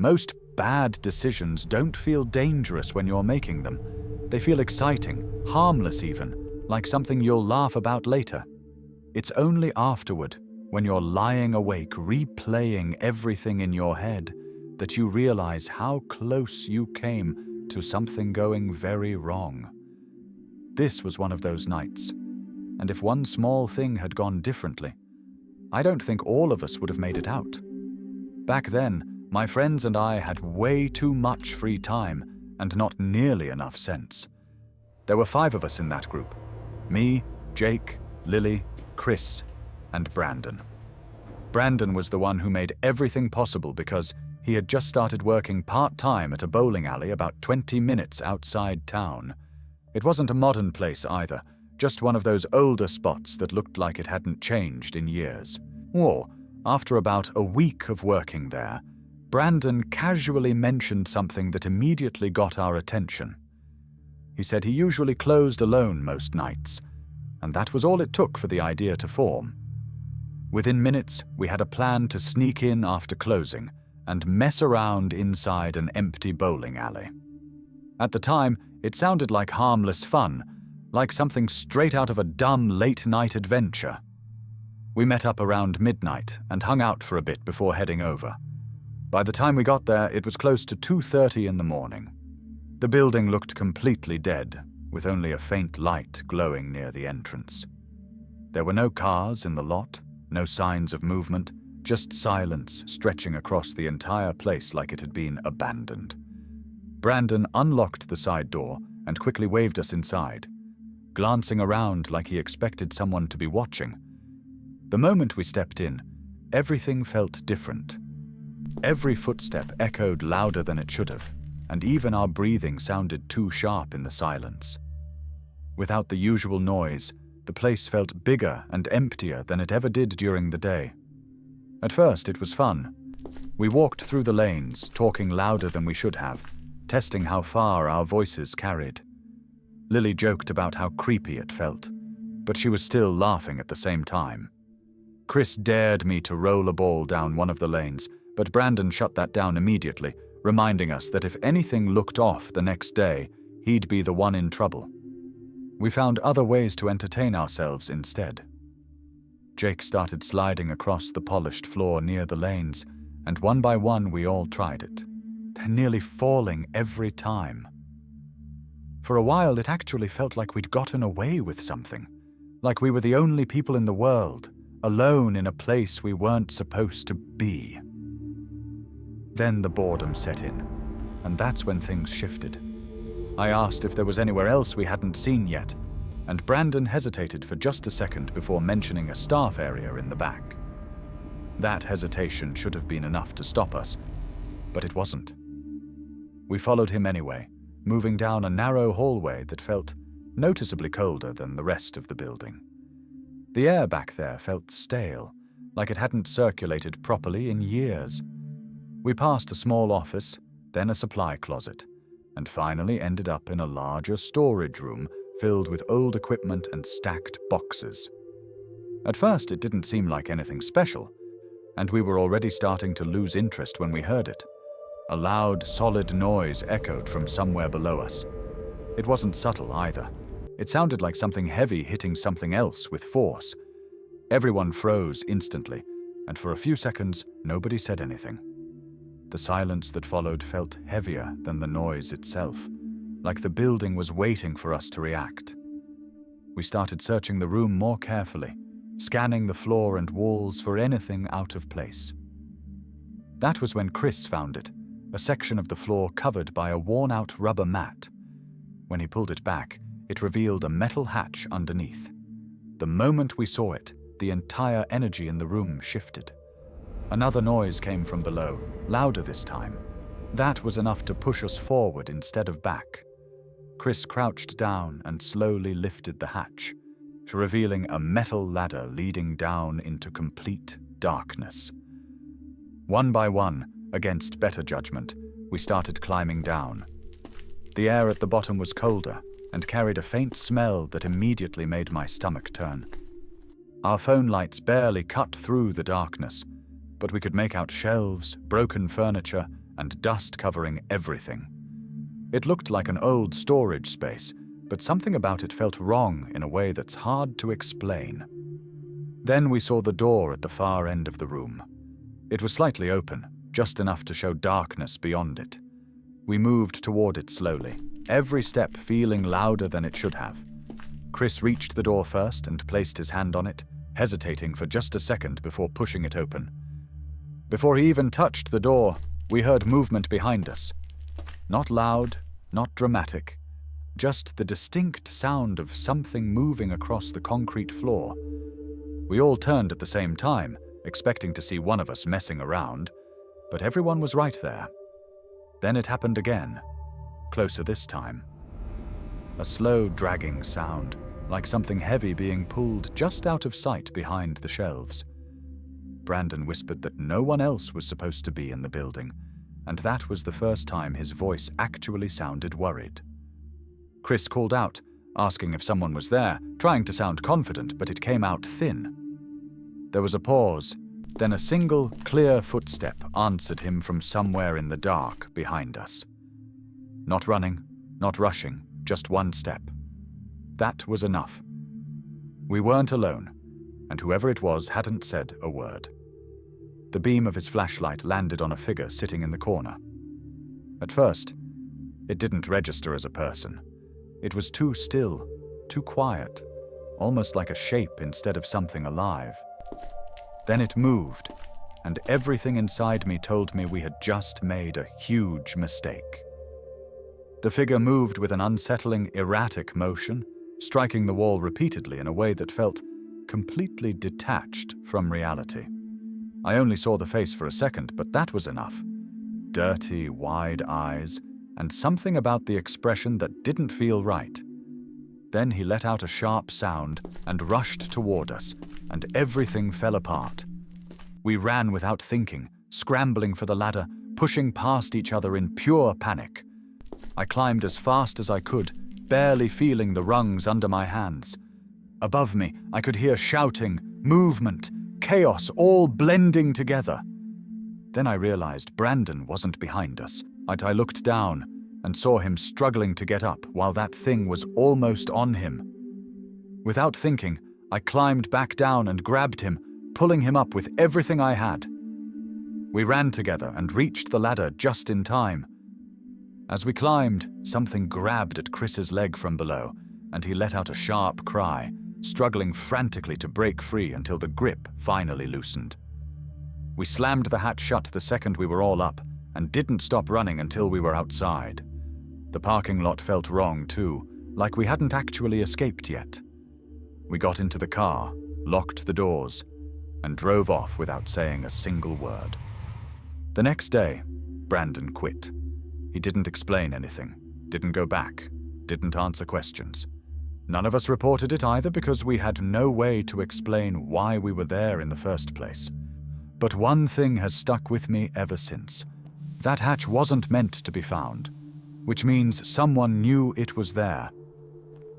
Most bad decisions don't feel dangerous when you're making them. They feel exciting, harmless even, like something you'll laugh about later. It's only afterward, when you're lying awake replaying everything in your head, that you realize how close you came to something going very wrong. This was one of those nights, and if one small thing had gone differently, I don't think all of us would have made it out. Back then, my friends and I had way too much free time and not nearly enough sense. There were 5 of us in that group: me, Jake, Lily, Chris, and Brandon. Brandon was the one who made everything possible because he had just started working part-time at a bowling alley about 20 minutes outside town. It wasn't a modern place either, just one of those older spots that looked like it hadn't changed in years. Or, after about a week of working there, Brandon casually mentioned something that immediately got our attention. He said he usually closed alone most nights, and that was all it took for the idea to form. Within minutes, we had a plan to sneak in after closing and mess around inside an empty bowling alley. At the time, it sounded like harmless fun, like something straight out of a dumb late-night adventure. We met up around midnight and hung out for a bit before heading over. By the time we got there, it was close to 2:30 in the morning. The building looked completely dead, with only a faint light glowing near the entrance. There were no cars in the lot, no signs of movement, just silence stretching across the entire place like it had been abandoned. Brandon unlocked the side door and quickly waved us inside, glancing around like he expected someone to be watching. The moment we stepped in, everything felt different. Every footstep echoed louder than it should have, and even our breathing sounded too sharp in the silence. Without the usual noise, the place felt bigger and emptier than it ever did during the day. At first, it was fun. We walked through the lanes, talking louder than we should have, testing how far our voices carried. Lily joked about how creepy it felt, but she was still laughing at the same time. Chris dared me to roll a ball down one of the lanes, but Brandon shut that down immediately, reminding us that if anything looked off the next day, he'd be the one in trouble. We found other ways to entertain ourselves instead. Jake started sliding across the polished floor near the lanes, and one by one we all tried it. They're nearly falling every time. For a while, it actually felt like we'd gotten away with something, like we were the only people in the world, alone in a place we weren't supposed to be. Then the boredom set in, and that's when things shifted. I asked if there was anywhere else we hadn't seen yet, and Brandon hesitated for just a second before mentioning a staff area in the back. That hesitation should have been enough to stop us, but it wasn't. We followed him anyway, moving down a narrow hallway that felt noticeably colder than the rest of the building. The air back there felt stale, like it hadn't circulated properly in years. We passed a small office, then a supply closet, and finally ended up in a larger storage room filled with old equipment and stacked boxes. At first, it didn't seem like anything special, and we were already starting to lose interest when we heard it. A loud, solid noise echoed from somewhere below us. It wasn't subtle either. It sounded like something heavy hitting something else with force. Everyone froze instantly, and for a few seconds, nobody said anything. The silence that followed felt heavier than the noise itself, like the building was waiting for us to react. We started searching the room more carefully, scanning the floor and walls for anything out of place. That was when Chris found it, a section of the floor covered by a worn-out rubber mat. When he pulled it back, it revealed a metal hatch underneath. The moment we saw it, the entire energy in the room shifted. Another noise came from below, louder this time. That was enough to push us forward instead of back. Chris crouched down and slowly lifted the hatch, revealing a metal ladder leading down into complete darkness. One by one, against better judgment, we started climbing down. The air at the bottom was colder and carried a faint smell that immediately made my stomach turn. Our phone lights barely cut through the darkness, but we could make out shelves, broken furniture, and dust covering everything. It looked like an old storage space, but something about it felt wrong in a way that's hard to explain. Then we saw the door at the far end of the room. It was slightly open, just enough to show darkness beyond it. We moved toward it slowly, every step feeling louder than it should have. Chris reached the door first and placed his hand on it, hesitating for just a second before pushing it open. Before he even touched the door, we heard movement behind us. Not loud, not dramatic, just the distinct sound of something moving across the concrete floor. We all turned at the same time, expecting to see one of us messing around, but everyone was right there. Then it happened again, closer this time. A slow, dragging sound, like something heavy being pulled just out of sight behind the shelves. Brandon whispered that no one else was supposed to be in the building, and that was the first time his voice actually sounded worried. Chris called out, asking if someone was there, trying to sound confident, but it came out thin. There was a pause, then a single, clear footstep answered him from somewhere in the dark behind us. Not running, not rushing, just one step. That was enough. We weren't alone, and whoever it was hadn't said a word. The beam of his flashlight landed on a figure sitting in the corner. At first, it didn't register as a person. It was too still, too quiet, almost like a shape instead of something alive. Then it moved, and everything inside me told me we had just made a huge mistake. The figure moved with an unsettling, erratic motion, striking the wall repeatedly in a way that felt completely detached from reality. I only saw the face for a second, but that was enough. Dirty, wide eyes, and something about the expression that didn't feel right. Then he let out a sharp sound and rushed toward us, and everything fell apart. We ran without thinking, scrambling for the ladder, pushing past each other in pure panic. I climbed as fast as I could, barely feeling the rungs under my hands. Above me, I could hear shouting, movement, chaos all blending together. Then I realized Brandon wasn't behind us. I looked down and saw him struggling to get up while that thing was almost on him. Without thinking, I climbed back down and grabbed him, pulling him up with everything I had. We ran together and reached the ladder just in time. As we climbed, something grabbed at Chris's leg from below, and he let out a sharp cry, struggling frantically to break free until the grip finally loosened. We slammed the hatch shut the second we were all up, and didn't stop running until we were outside. The parking lot felt wrong too, like we hadn't actually escaped yet. We got into the car, locked the doors, and drove off without saying a single word. The next day, Brandon quit. He didn't explain anything, didn't go back, didn't answer questions. None of us reported it either because we had no way to explain why we were there in the first place. But one thing has stuck with me ever since. That hatch wasn't meant to be found, which means someone knew it was there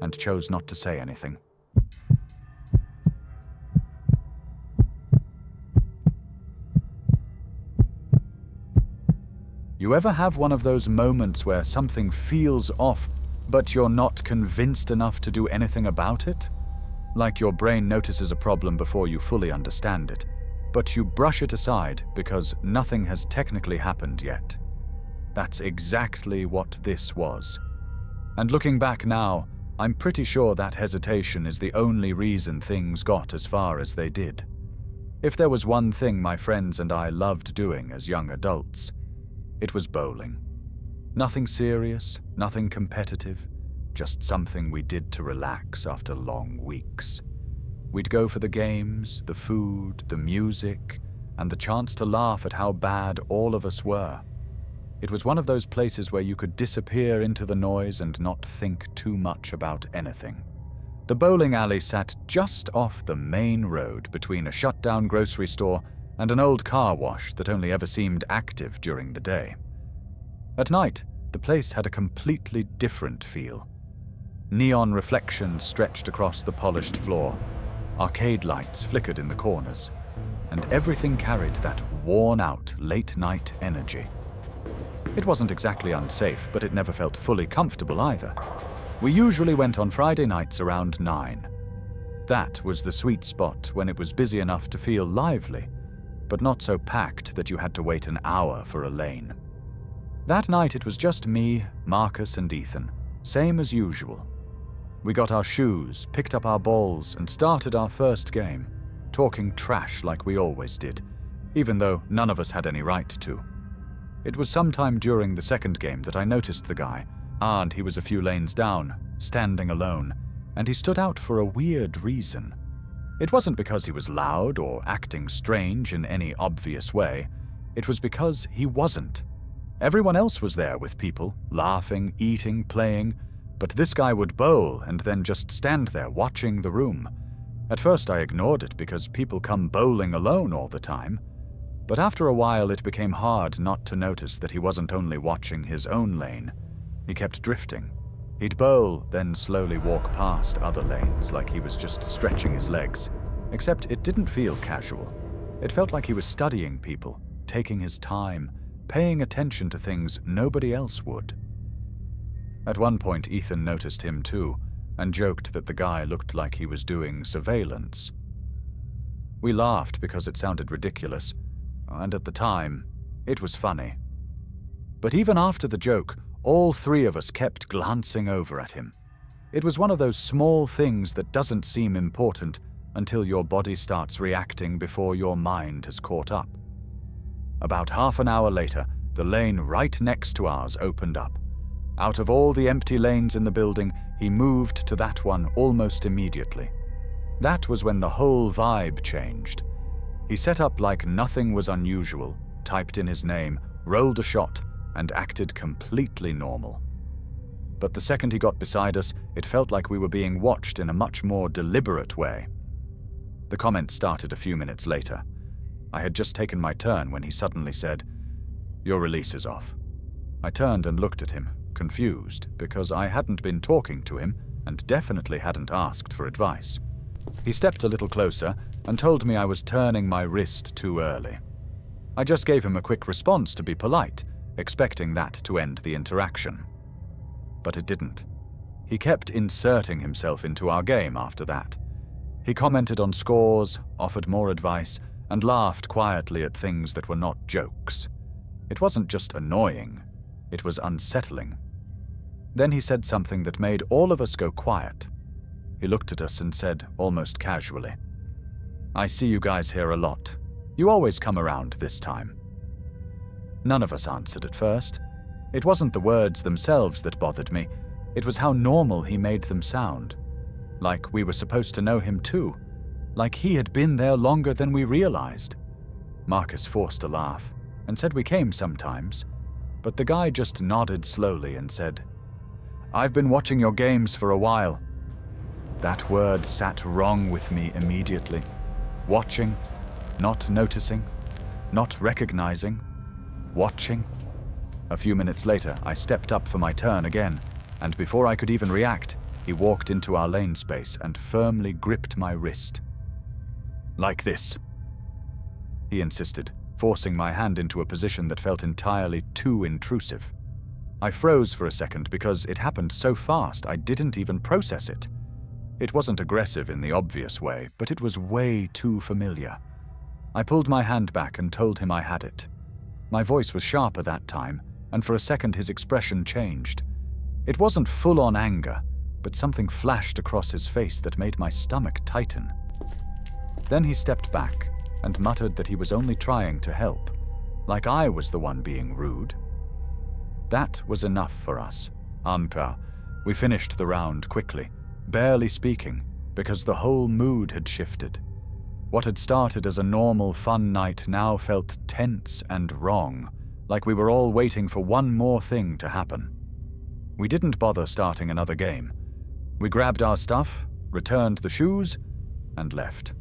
and chose not to say anything. You ever have one of those moments where something feels off, but you're not convinced enough to do anything about it? Like your brain notices a problem before you fully understand it, but you brush it aside because nothing has technically happened yet. That's exactly what this was. And looking back now, I'm pretty sure that hesitation is the only reason things got as far as they did. If there was one thing my friends and I loved doing as young adults, it was bowling. Nothing serious, nothing competitive, just something we did to relax after long weeks. We'd go for the games, the food, the music, and the chance to laugh at how bad all of us were. It was one of those places where you could disappear into the noise and not think too much about anything. The bowling alley sat just off the main road between a shut-down grocery store and an old car wash that only ever seemed active during the day. At night, the place had a completely different feel. Neon reflections stretched across the polished floor, arcade lights flickered in the corners, and everything carried that worn-out late-night energy. It wasn't exactly unsafe, but it never felt fully comfortable either. We usually went on Friday nights around 9. That was the sweet spot when it was busy enough to feel lively, but not so packed that you had to wait an hour for a lane. That night it was just me, Marcus, and Ethan, same as usual. We got our shoes, picked up our balls, and started our first game, talking trash like we always did, even though none of us had any right to. It was sometime during the second game that I noticed the guy, and he was a few lanes down, standing alone, and he stood out for a weird reason. It wasn't because he was loud or acting strange in any obvious way. It was because he wasn't. Everyone else was there with people, laughing, eating, playing, but this guy would bowl and then just stand there watching the room. At first I ignored it because people come bowling alone all the time, but after a while it became hard not to notice that he wasn't only watching his own lane. He kept drifting. He'd bowl, then slowly walk past other lanes like he was just stretching his legs, except it didn't feel casual. It felt like he was studying people, taking his time, paying attention to things nobody else would. At one point, Ethan noticed him too, and joked that the guy looked like he was doing surveillance. We laughed because it sounded ridiculous, and at the time, it was funny. But even after the joke, all three of us kept glancing over at him. It was one of those small things that doesn't seem important until your body starts reacting before your mind has caught up. About half an hour later, the lane right next to ours opened up. Out of all the empty lanes in the building, he moved to that one almost immediately. That was when the whole vibe changed. He set up like nothing was unusual, typed in his name, rolled a shot, and acted completely normal. But the second he got beside us, it felt like we were being watched in a much more deliberate way. The comment started a few minutes later. I had just taken my turn when he suddenly said, "Your release is off." I turned and looked at him, confused, because I hadn't been talking to him and definitely hadn't asked for advice. He stepped a little closer and told me I was turning my wrist too early. I just gave him a quick response to be polite, expecting that to end the interaction. But it didn't. He kept inserting himself into our game after that. He commented on scores, offered more advice, and laughed quietly at things that were not jokes. It wasn't just annoying, it was unsettling. Then he said something that made all of us go quiet. He looked at us and said, almost casually, "I see you guys here a lot. You always come around this time." None of us answered at first. It wasn't the words themselves that bothered me, it was how normal he made them sound. Like we were supposed to know him too. Like he had been there longer than we realized. Marcus forced a laugh and said we came sometimes, but the guy just nodded slowly and said, "I've been watching your games for a while." That word sat wrong with me immediately. Watching, not noticing, not recognizing, watching. A few minutes later, I stepped up for my turn again, and before I could even react, he walked into our lane space and firmly gripped my wrist. "Like this," he insisted, forcing my hand into a position that felt entirely too intrusive. I froze for a second because it happened so fast I didn't even process it. It wasn't aggressive in the obvious way, but it was way too familiar. I pulled my hand back and told him I had it. My voice was sharper that time, and for a second his expression changed. It wasn't full-on anger, but something flashed across his face that made my stomach tighten. Then he stepped back and muttered that he was only trying to help, like I was the one being rude. That was enough for us. We finished the round quickly, barely speaking, because the whole mood had shifted. What had started as a normal fun night now felt tense and wrong, like we were all waiting for one more thing to happen. We didn't bother starting another game. We grabbed our stuff, returned the shoes, and left.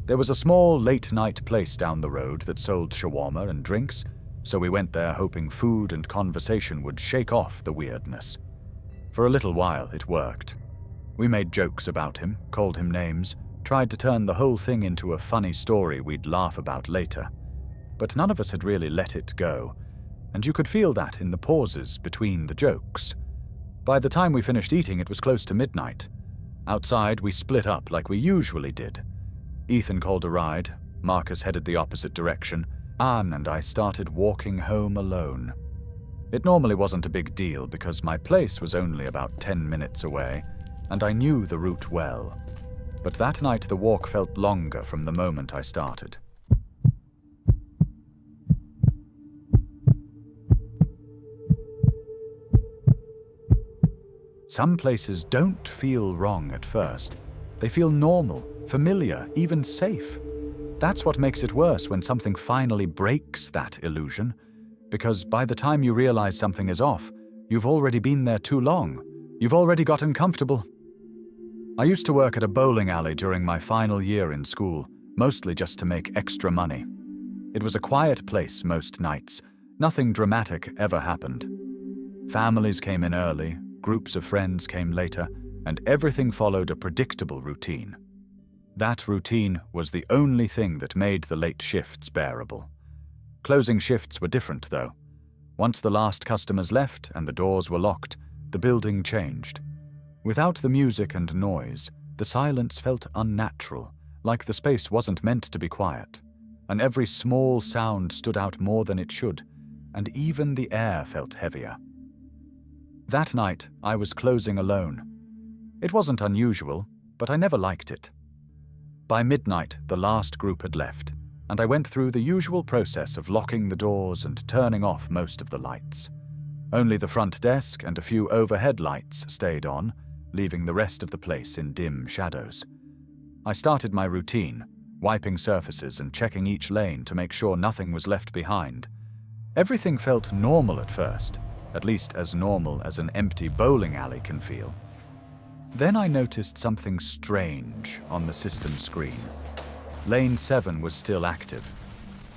There was a small late-night place down the road that sold shawarma and drinks, so we went there hoping food and conversation would shake off the weirdness. For a little while, it worked. We made jokes about him, called him names, tried to turn the whole thing into a funny story we'd laugh about later. But none of us had really let it go. and you could feel that in the pauses between the jokes. By the time we finished eating, it was close to midnight. Outside, we split up like we usually did. Ethan called a ride, Marcus headed the opposite direction, Anne and I started walking home alone. It normally wasn't a big deal because my place was only about 10 minutes away, and I knew the route well. But that night the walk felt longer from the moment I started. Some places don't feel wrong at first. They feel normal, familiar, even safe. That's what makes it worse when something finally breaks that illusion, because by the time you realize something is off, you've already been there too long. You've already gotten comfortable. I used to work at a bowling alley during my final year in school, mostly just to make extra money. It was a quiet place most nights. Nothing dramatic ever happened. Families came in early, groups of friends came later, and everything followed a predictable routine. That routine was the only thing that made the late shifts bearable. Closing shifts were different, though. Once the last customers left and the doors were locked, the building changed. Without the music and noise, the silence felt unnatural, like the space wasn't meant to be quiet. And every small sound stood out more than it should, and even the air felt heavier. That night, I was closing alone. It wasn't unusual, but I never liked it. By midnight, the last group had left, and I went through the usual process of locking the doors and turning off most of the lights. Only the front desk and a few overhead lights stayed on, leaving the rest of the place in dim shadows. I started my routine, wiping surfaces and checking each lane to make sure nothing was left behind. Everything felt normal at first, at least as normal as an empty bowling alley can feel. Then I noticed something strange on the system screen. Lane 7 was still active.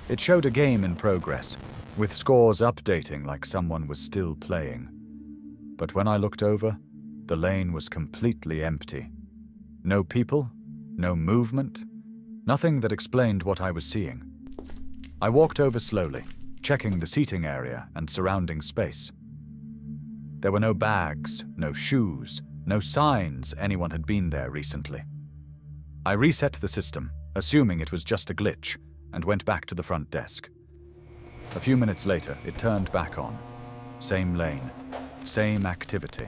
It showed a game in progress, with scores updating like someone was still playing. But when I looked over, the lane was completely empty. No people, no movement, nothing that explained what I was seeing. I walked over slowly, checking the seating area and surrounding space. There were no bags, no shoes, no signs anyone had been there recently. I reset the system, assuming it was just a glitch, and went back to the front desk. A few minutes later, it turned back on. Same lane, same activity.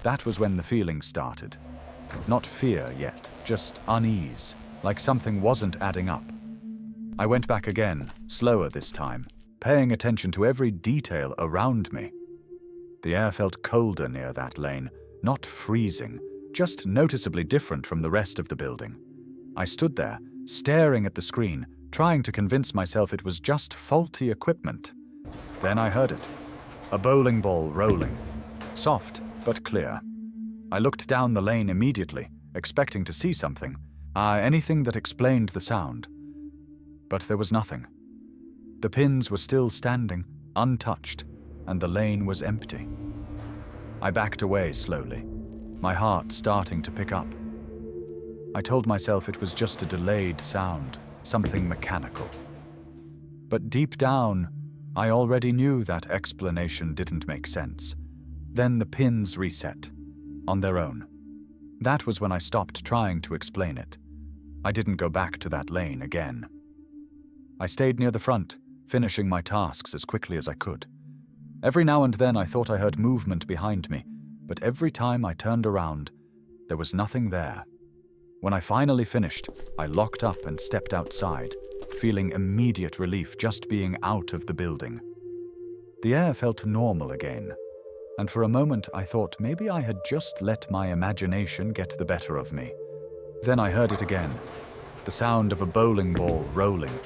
That was when the feeling started. Not fear yet, just unease, like something wasn't adding up. I went back again, slower this time, paying attention to every detail around me. The air felt colder near that lane, not freezing, just noticeably different from the rest of the building. I stood there, staring at the screen, trying to convince myself it was just faulty equipment. Then I heard it. A bowling ball rolling. Soft, but clear. I looked down the lane immediately, expecting to see something. Anything that explained the sound. But there was nothing. The pins were still standing, untouched, and the lane was empty. I backed away slowly, my heart starting to pick up. I told myself it was just a delayed sound, something mechanical. But deep down, I already knew that explanation didn't make sense. Then the pins reset, on their own. That was when I stopped trying to explain it. I didn't go back to that lane again. I stayed near the front, finishing my tasks as quickly as I could. Every now and then I thought I heard movement behind me, but every time I turned around, there was nothing there. When I finally finished, I locked up and stepped outside, feeling immediate relief just being out of the building. The air felt normal again, and for a moment I thought maybe I had just let my imagination get the better of me. Then I heard it again, the sound of a bowling ball rolling.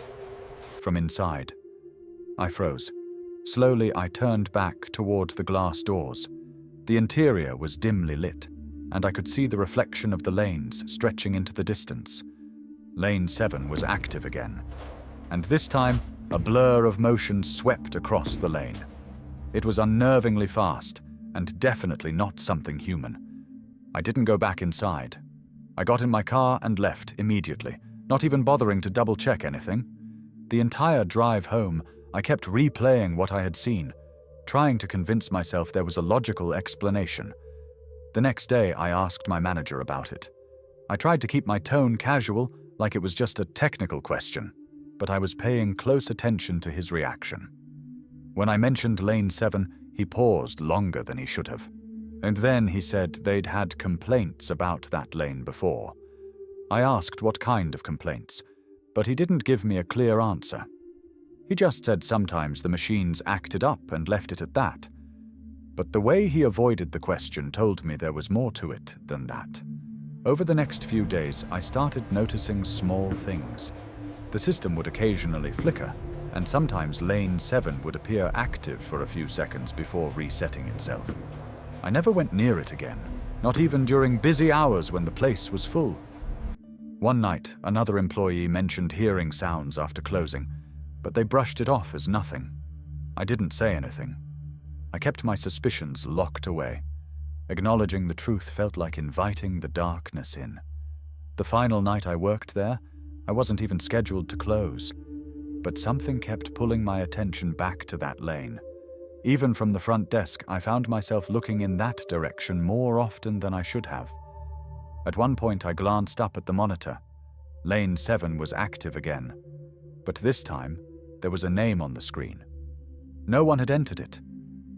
From inside, I froze. Slowly I turned back toward the glass doors. The interior was dimly lit, and I could see the reflection of the lanes stretching into the distance. Lane 7 was active again, and this time a blur of motion swept across the lane. It was unnervingly fast, and definitely not something human. I didn't go back inside. I got in my car and left immediately, not even bothering to double-check anything. The entire drive home, I kept replaying what I had seen, trying to convince myself there was a logical explanation. The next day, I asked my manager about it. I tried to keep my tone casual, like it was just a technical question, but I was paying close attention to his reaction. When I mentioned Lane 7, he paused longer than he should have. And then he said they'd had complaints about that lane before. I asked what kind of complaints, but he didn't give me a clear answer. He just said sometimes the machines acted up and left it at that. But the way he avoided the question told me there was more to it than that. Over the next few days, I started noticing small things. The system would occasionally flicker, and sometimes Lane 7 would appear active for a few seconds before resetting itself. I never went near it again, not even during busy hours when the place was full. One night, another employee mentioned hearing sounds after closing, but they brushed it off as nothing. I didn't say anything. I kept my suspicions locked away. Acknowledging the truth felt like inviting the darkness in. The final night I worked there, I wasn't even scheduled to close. But something kept pulling my attention back to that lane. Even from the front desk, I found myself looking in that direction more often than I should have. At one point, I glanced up at the monitor. Lane 7 was active again. But this time, there was a name on the screen. No one had entered it.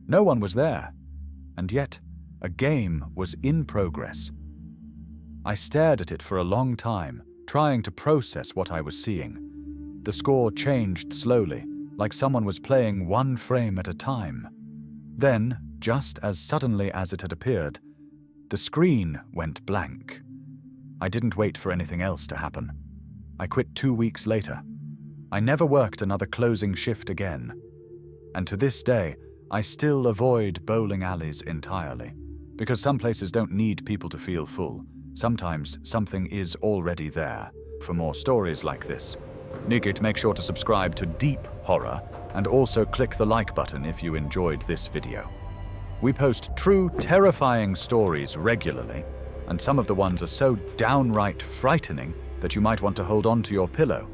No one was there. And yet, a game was in progress. I stared at it for a long time, trying to process what I was seeing. The score changed slowly, like someone was playing one frame at a time. Then, just as suddenly as it had appeared, the screen went blank. I didn't wait for anything else to happen. I quit 2 weeks later. I never worked another closing shift again. And to this day, I still avoid bowling alleys entirely. Because some places don't need people to feel full. Sometimes something is already there. For more stories like this, make sure to subscribe to Deep Horror and also click the like button if you enjoyed this video. We post true, terrifying stories regularly, and some of the ones are so downright frightening that you might want to hold on to your pillow.